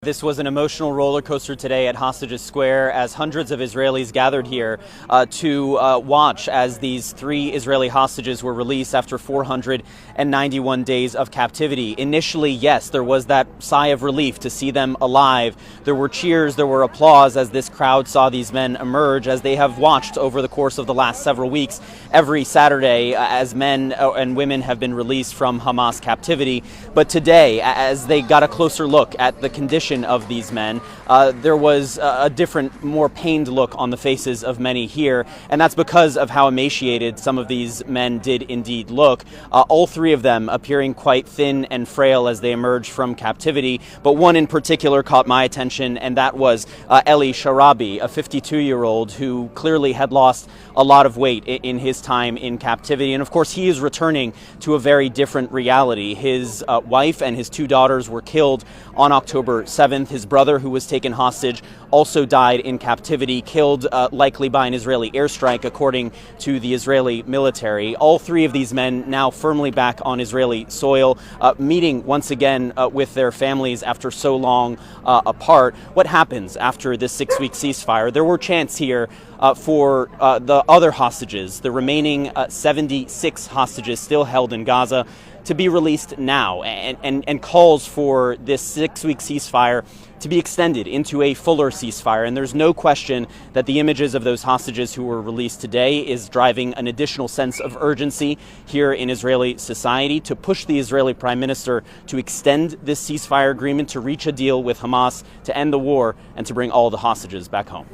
This was an emotional roller coaster today at Hostages Square as hundreds of Israelis gathered here to watch as these 3 Israeli hostages were released after 491 days of captivity. Initially, yes, there was that sigh of relief to see them alive. There were cheers, there were applause as this crowd saw these men emerge, as they have watched over the course of the last several weeks every Saturday as men and women have been released from Hamas captivity. But today, as they got a closer look at the condition of these men, there was a different, more pained look on the faces of many here, and that's because of how emaciated some of these men did indeed look. All 3 of them appearing quite thin and frail as they emerged from captivity, but one in particular caught my attention, and that was Eli Sharabi, a 52-year-old who clearly had lost a lot of weight in his time in captivity. And of course, he is returning to a very different reality. His wife and his 2 daughters were killed on October 7th. His brother, who was taken hostage, also died in captivity, killed likely by an Israeli airstrike, according to the Israeli military. All 3 of these men now firmly back on Israeli soil, meeting once again with their families after so long apart. What happens after this 6-week ceasefire? There were chants here for the other hostages, the remaining 76 hostages still held in Gaza, to be released now, and calls for this 6-week ceasefire to be extended into a fuller ceasefire. And there's no question that the images of those hostages who were released today is driving an additional sense of urgency here in Israeli society to push the Israeli Prime Minister to extend this ceasefire agreement, to reach a deal with Hamas, to end the war, and to bring all the hostages back home.